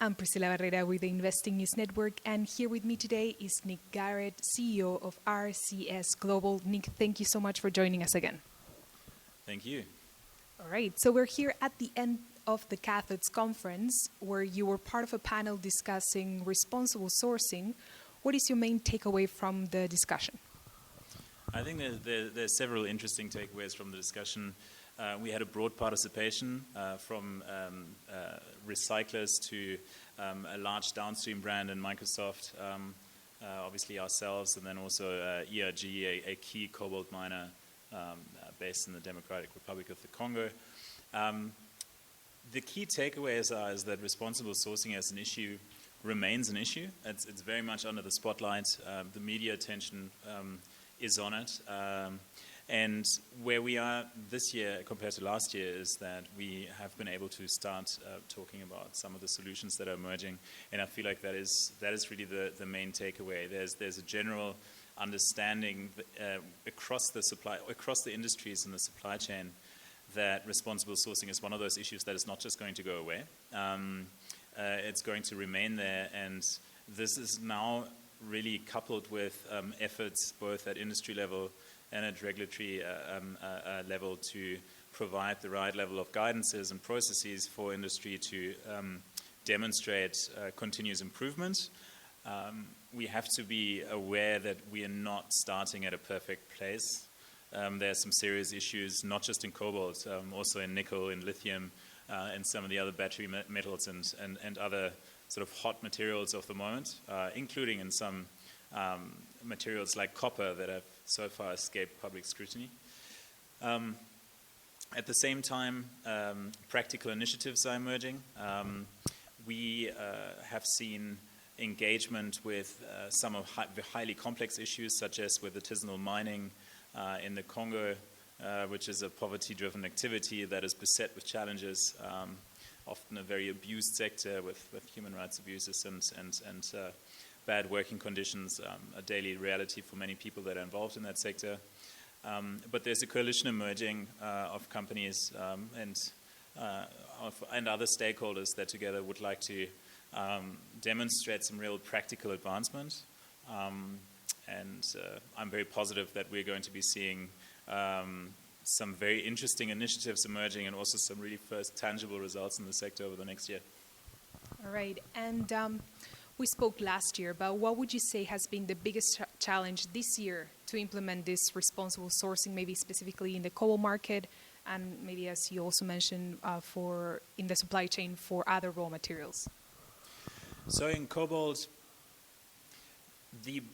I'm Priscilla Barrera with the Investing News Network, and here with me today is Nick Garrett, CEO of RCS Global. Nick, thank you so much for joining us again. Thank you. All right, so we're here at the end of the Cathodes conference, where you were part of a panel discussing responsible sourcing. What is your main takeaway from the discussion? I think there's several interesting takeaways from the discussion. We had a broad participation from recyclers to a large downstream brand in Microsoft, obviously ourselves, and then also ERG, a key cobalt miner based in the Democratic Republic of the Congo. The key takeaways is that responsible sourcing as an issue remains an issue. It's very much under the spotlight. The media attention is on it. And where we are this year compared to last year is that we have been able to start talking about some of the solutions that are emerging, and I feel like that is really the main takeaway. There's a general understanding across the industries in the supply chain that responsible sourcing is one of those issues that is not just going to go away. It's going to remain there, and this is now really coupled with efforts both at industry level and at regulatory level to provide the right level of guidances and processes for industry to demonstrate continuous improvement. We have to be aware that we are not starting at a perfect place. There are some serious issues, not just in cobalt, also in nickel, in lithium, and some of the other battery metals and other sort of hot materials of the moment, including in some materials like copper that have so far escaped public scrutiny. At the same time, practical initiatives are emerging. We have seen engagement with some of the highly complex issues, such as with artisanal mining in the Congo, which is a poverty-driven activity that is beset with challenges, often a very abused sector with human rights abuses and bad working conditions, a daily reality for many people that are involved in that sector. But there's a coalition emerging of companies and other stakeholders that together would like to demonstrate some real practical advancement. And I'm very positive that we're going to be seeing some very interesting initiatives emerging and also some really first tangible results in the sector over the next year. All right, and we spoke last year, but what would you say has been the biggest challenge this year to implement this responsible sourcing, maybe specifically in the cobalt market, and maybe, as you also mentioned, in the supply chain for other raw materials? So in cobalt,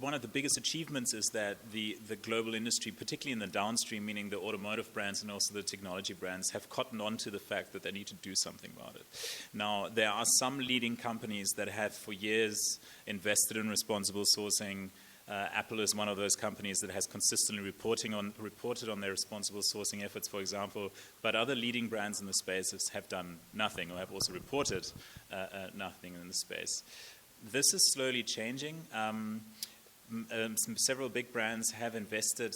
one of the biggest achievements is that the global industry, particularly in the downstream, meaning the automotive brands and also the technology brands, have cottoned on to the fact that they need to do something about it. Now, there are some leading companies that have for years invested in responsible sourcing. Apple is one of those companies that has consistently reported on their responsible sourcing efforts, for example, but other leading brands in the space have done nothing or have also reported nothing in the space. This is slowly changing. Several big brands have invested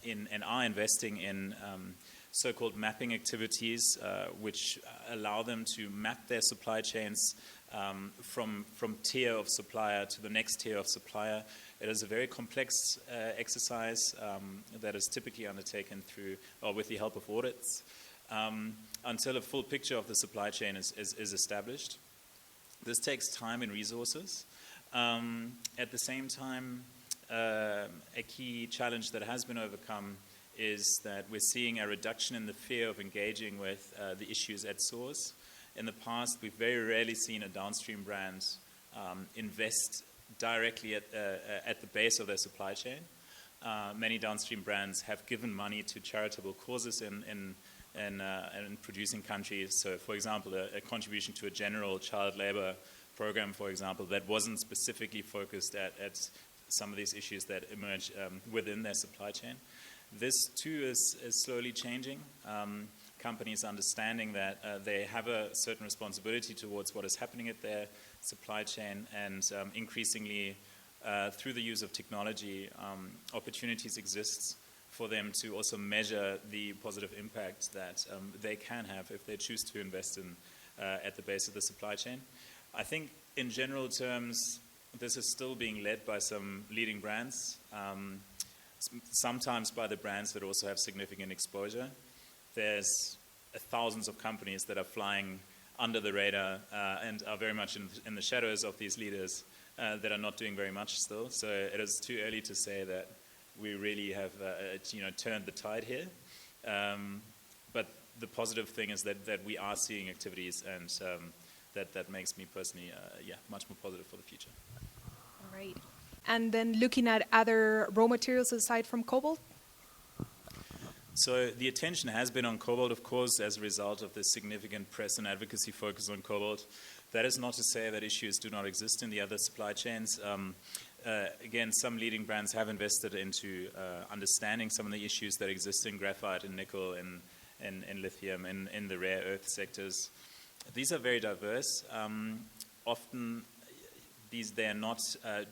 in and are investing in so-called mapping activities, which allow them to map their supply chains from tier of supplier to the next tier of supplier. It is a very complex exercise that is typically undertaken through or with the help of audits until a full picture of the supply chain is established. This takes time and resources. At the same time, a key challenge that has been overcome is that we're seeing a reduction in the fear of engaging with the issues at source. In the past, we've very rarely seen a downstream brand invest directly at the base of their supply chain. Many downstream brands have given money to charitable causes in producing countries. So, for example, a contribution to a general child labor program, for example, that wasn't specifically focused at some of these issues that emerge within their supply chain. This, too, is slowly changing. Companies understanding that they have a certain responsibility towards what is happening at their supply chain, and increasingly, through the use of technology, opportunities exist for them to also measure the positive impact that they can have if they choose to invest in at the base of the supply chain. I think in general terms, this is still being led by some leading brands, sometimes by the brands that also have significant exposure. There's thousands of companies that are flying under the radar and are very much in the shadows of these leaders that are not doing very much still. So it is too early to say that we really have turned the tide here. But the positive thing is that we are seeing activities, and that makes me personally much more positive for the future. All right. And then looking at other raw materials aside from cobalt? So the attention has been on cobalt, of course, as a result of the significant press and advocacy focus on cobalt. That is not to say that issues do not exist in the other supply chains. Again, some leading brands have invested into understanding some of the issues that exist in graphite and nickel and lithium in the rare earth sectors. These are very diverse. Often they are not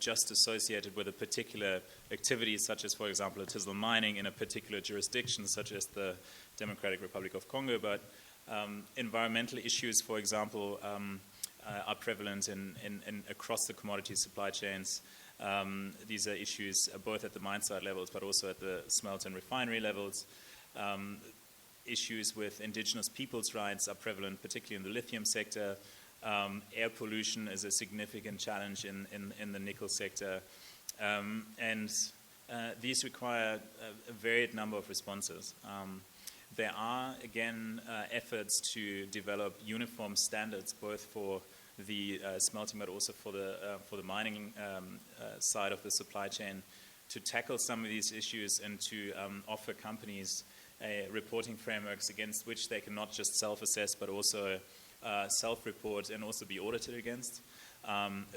just associated with a particular activity, such as, for example, artisanal mining in a particular jurisdiction, such as the Democratic Republic of Congo, but environmental issues, for example, are prevalent across the commodity supply chains. These are issues both at the mine site levels, but also at the smelt and refinery levels. Issues with indigenous peoples' rights are prevalent, particularly in the lithium sector. Air pollution is a significant challenge in the nickel sector. And these require a varied number of responses. There are, again, efforts to develop uniform standards, both for the smelting, but also for the mining side of the supply chain, to tackle some of these issues and to offer companies reporting frameworks against which they can not just self-assess, but also self-report and also be audited against.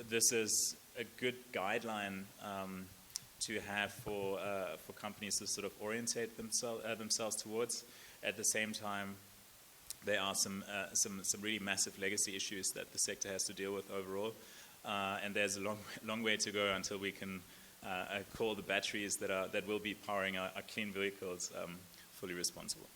This is a good guideline to have for companies to sort of orientate themselves towards. At the same time, there are some really massive legacy issues that the sector has to deal with overall, and there's a long way to go until we can call the batteries that will be powering our clean vehicles fully responsible.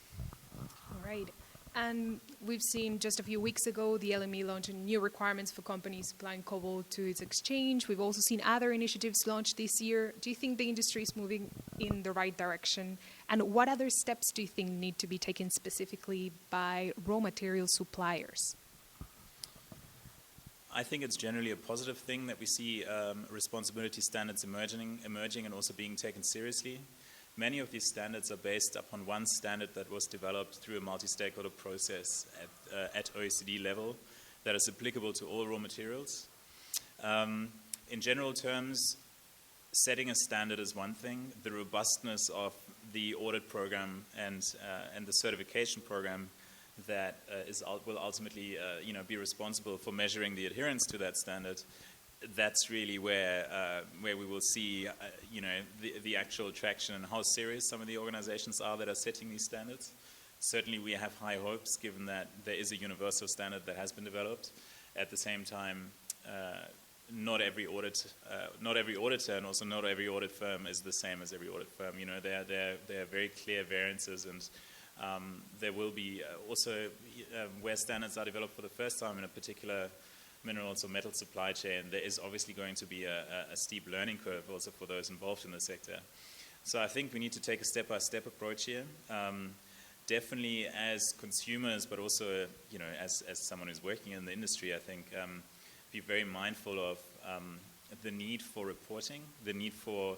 All right. And we've seen just a few weeks ago the LME launching new requirements for companies supplying cobalt to its exchange. We've also seen other initiatives launched this year. Do you think the industry is moving in the right direction? And what other steps do you think need to be taken specifically by raw material suppliers? I think it's generally a positive thing that we see responsibility standards emerging and also being taken seriously. Many of these standards are based upon one standard that was developed through a multi-stakeholder process at OECD level that is applicable to all raw materials. In general terms, setting a standard is one thing. The robustness of the audit program and the certification program that will ultimately be responsible for measuring the adherence to that standard, that's really where we will see the actual traction and how serious some of the organizations are that are setting these standards. Certainly we have high hopes given that there is a universal standard that has been developed. At the same time, not every auditor and also not every audit firm is the same as every audit firm. There are very clear variances, and there will be also where standards are developed for the first time in a particular minerals or metal supply chain, there is obviously going to be a steep learning curve also for those involved in the sector. So I think we need to take a step-by-step approach here. Definitely as consumers, but also as someone who's working in the industry, I think be very mindful of the need for reporting, the need for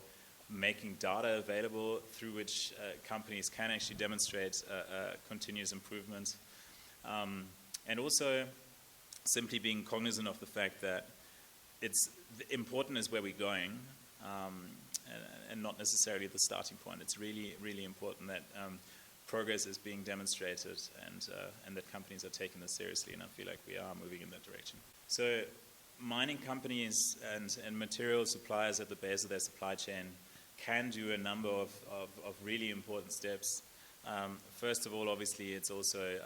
making data available through which companies can actually demonstrate continuous improvement, and also simply being cognizant of the fact that it's important is where we're going, and not necessarily the starting point. It's really, really important that progress is being demonstrated and that companies are taking this seriously, and I feel like we are moving in that direction. So mining companies and material suppliers at the base of their supply chain can do a number of really important steps. First of all, obviously, it's also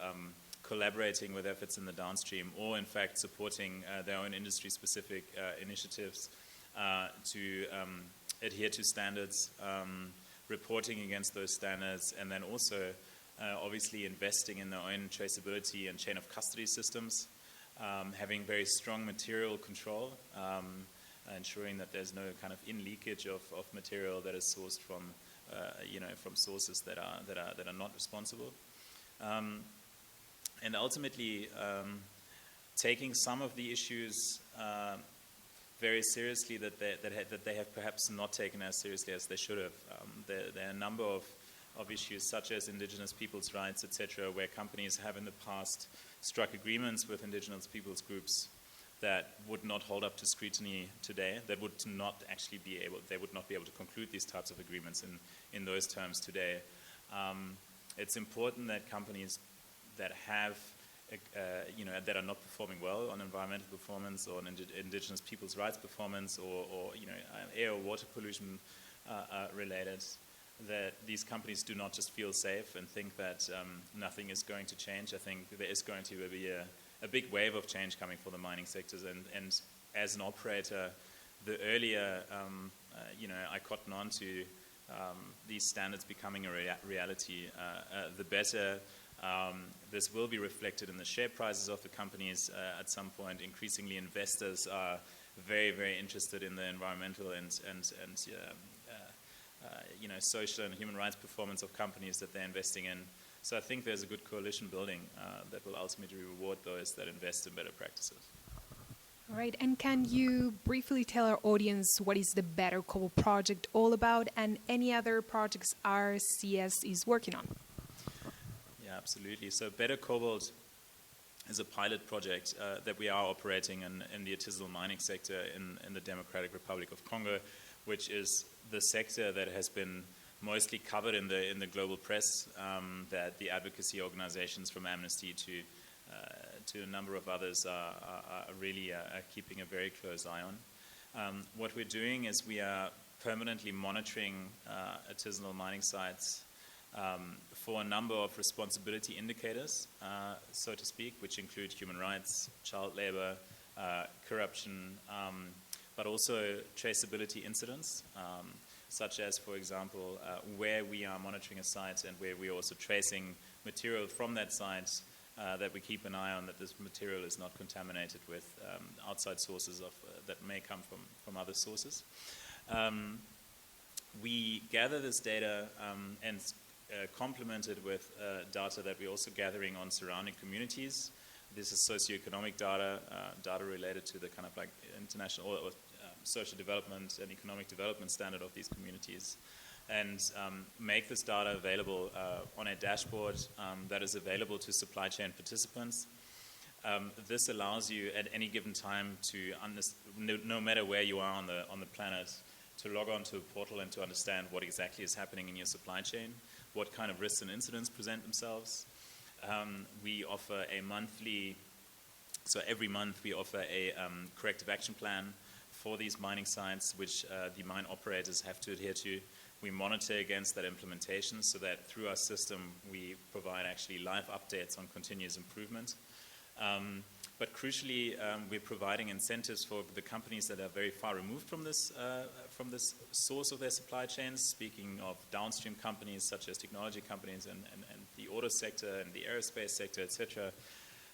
collaborating with efforts in the downstream, or in fact supporting their own industry-specific initiatives to adhere to standards, reporting against those standards, and then also obviously investing in their own traceability and chain of custody systems. having very strong material control, ensuring that there's no kind of in-leakage of material that is sourced from, from sources that are not responsible, and ultimately taking some of the issues very seriously that they have perhaps not taken as seriously as they should have. There are a number of issues such as indigenous peoples' rights, etc., where companies have in the past struck agreements with indigenous peoples groups that would not hold up to scrutiny today, that would not actually be able, they would not be able to conclude these types of agreements in those terms today. It's important that companies that have that are not performing well on environmental performance or on indigenous people's rights performance or air or water pollution related, that these companies do not just feel safe and think that nothing is going to change. I think there is going to be a big wave of change coming for the mining sectors, and as an operator, the earlier I cotton on to these standards becoming a reality, the better. This will be reflected in the share prices of the companies at some point. Increasingly, investors are very, very interested in the environmental and social and human rights performance of companies that they're investing in. So I think there's a good coalition building that will ultimately reward those that invest in better practices. All right, and can you briefly tell our audience what is the Better Cobalt project all about and any other projects RCS is working on? Yeah, absolutely. So Better Cobalt is a pilot project that we are operating in the artisanal mining sector in the Democratic Republic of Congo, which is the sector that has been mostly covered in the global press, that the advocacy organizations from Amnesty to a number of others are really keeping a very close eye on. What we're doing is we are permanently monitoring artisanal mining sites for a number of responsibility indicators, so to speak, which include human rights, child labor, corruption, but also traceability incidents, such as, for example, where we are monitoring a site and where we are also tracing material from that site, that we keep an eye on that this material is not contaminated with outside sources that may come from other sources. We gather this data and complement it with data that we're also gathering on surrounding communities. This is socioeconomic data, data related to the kind of like international or social development and economic development standard of these communities, and make this data available on a dashboard that is available to supply chain participants. This allows you at any given time to, no matter where you are on the planet, to log on to a portal and to understand what exactly is happening in your supply chain, what kind of risks and incidents present themselves. We offer a monthly, so every month we offer a corrective action plan for these mining sites, which the mine operators have to adhere to. We monitor against that implementation so that through our system we provide actually live updates on continuous improvement. But crucially, we're providing incentives for the companies that are very far removed from this source of their supply chains, speaking of downstream companies such as technology companies and the auto sector and the aerospace sector, etc.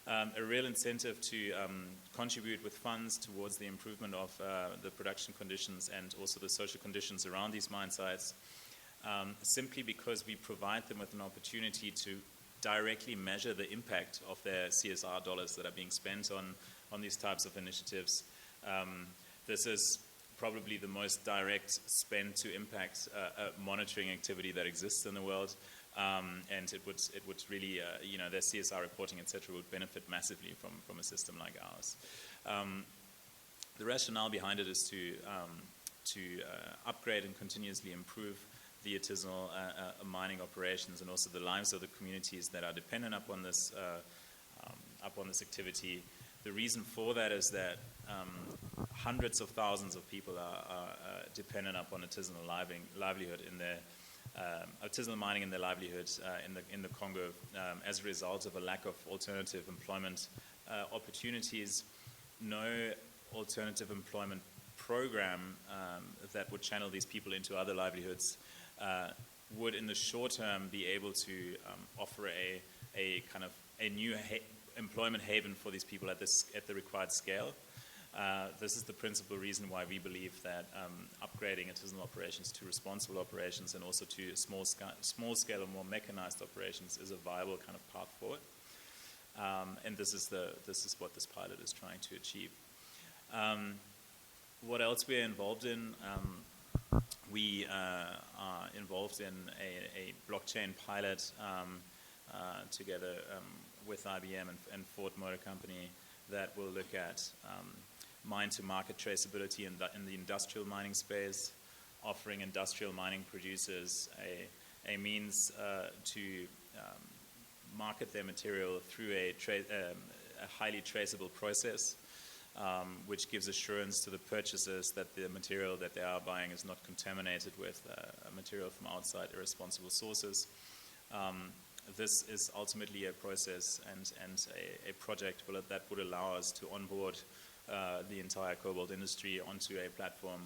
A real incentive to contribute with funds towards the improvement of the production conditions and also the social conditions around these mine sites, simply because we provide them with an opportunity to directly measure the impact of their CSR dollars that are being spent on these types of initiatives. This is probably the most direct spend to impact monitoring activity that exists in the world. And it would really, their CSR reporting, etc., would benefit massively from a system like ours. The rationale behind it is to upgrade and continuously improve the artisanal mining operations and also the lives of the communities that are dependent upon this activity. The reason for that is that hundreds of thousands of people are dependent upon artisanal livelihood in their artisanal mining in their livelihoods in the Congo as a result of a lack of alternative employment opportunities. No alternative employment program that would channel these people into other livelihoods would in the short term be able to offer a kind of a new employment haven for these people at the required scale. This is the principal reason why we believe that upgrading artisanal operations to responsible operations and also to small scale or more mechanized operations is a viable kind of path forward. And this is what this pilot is trying to achieve. What else we're involved in? We are involved in a blockchain pilot together with IBM and Ford Motor Company that will look at mine-to-market traceability in the industrial mining space, offering industrial mining producers a means to market their material through a highly traceable process, which gives assurance to the purchasers that the material that they are buying is not contaminated with material from outside irresponsible sources. This is ultimately a process and a project that would allow us to onboard the entire cobalt industry onto a platform,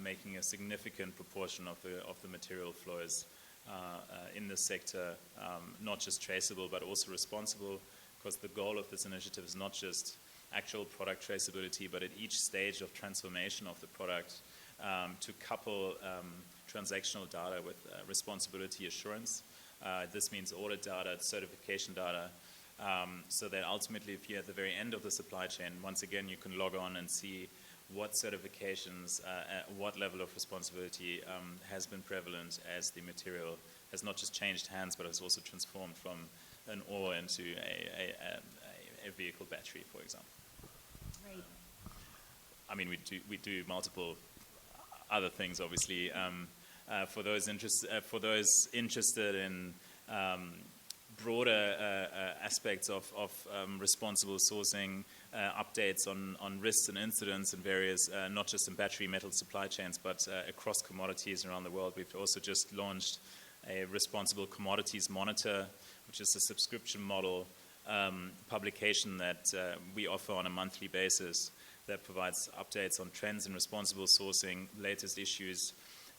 making a significant proportion of the material flows in this sector not just traceable but also responsible, because the goal of this initiative is not just actual product traceability, but at each stage of transformation of the product to couple transactional data with responsibility assurance. This means audit data, certification data, so that ultimately if you're at the very end of the supply chain, once again you can log on and see what certifications, what level of responsibility has been prevalent as the material has not just changed hands but has also transformed from an ore into a vehicle battery, for example. Right. I mean, we do multiple other things, obviously. For those interested in broader aspects of responsible sourcing, updates on risks and incidents in various, not just in battery metal supply chains, but across commodities around the world. We've also just launched a Responsible Commodities Monitor, which is a subscription model publication that we offer on a monthly basis that provides updates on trends in responsible sourcing, latest issues,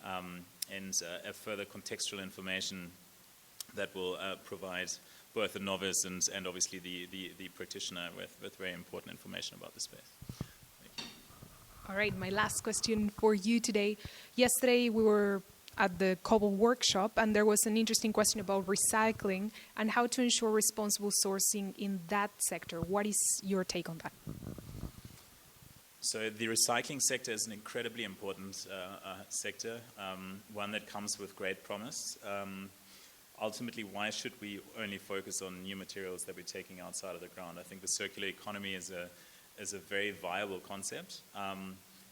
and further contextual information that will provide both the novice and obviously the practitioner with very important information about the space. Thank you. All right, my last question for you today. Yesterday we were at the Cobalt workshop and there was an interesting question about recycling and how to ensure responsible sourcing in that sector. What is your take on that? So the recycling sector is an incredibly important sector, one that comes with great promise. Ultimately, why should we only focus on new materials that we're taking outside of the ground? I think the circular economy is a very viable concept.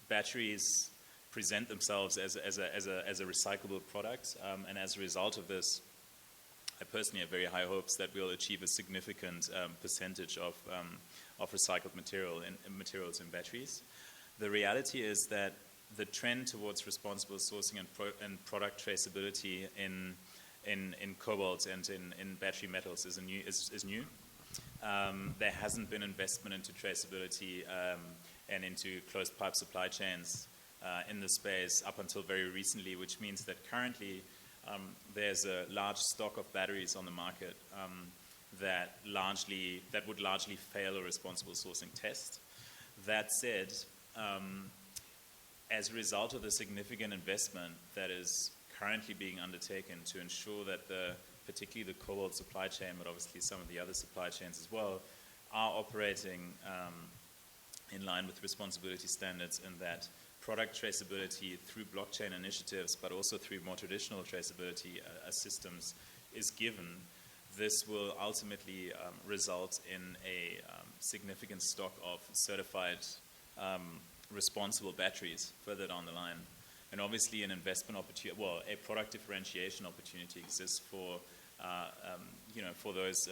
Batteries present themselves as a recyclable product, and as a result of this, I personally have very high hopes that we'll achieve a significant percentage of recycled materials in batteries. The reality is that the trend towards responsible sourcing and product traceability in cobalt and in battery metals is new. There hasn't been investment into traceability and into closed pipe supply chains in the space up until very recently, which means that currently there's a large stock of batteries on the market that would largely fail a responsible sourcing test. That said, as a result of the significant investment that is currently being undertaken to ensure that particularly the cobalt supply chain, but obviously some of the other supply chains as well, are operating in line with responsibility standards, and that product traceability through blockchain initiatives, but also through more traditional traceability systems is given, this will ultimately result in a significant stock of certified responsible batteries further down the line. And obviously an investment opportunity, a product differentiation opportunity exists for those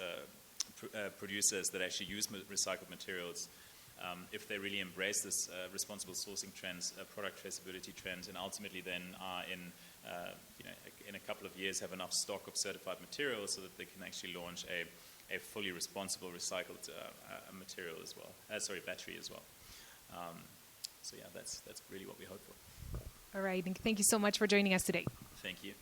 producers that actually use recycled materials. If they really embrace this responsible sourcing trends, product traceability trends, and ultimately then are in a couple of years have enough stock of certified materials so that they can actually launch a fully responsible recycled material as well. Battery as well. So yeah, that's really what we hope for. All right, and thank you so much for joining us today. Thank you.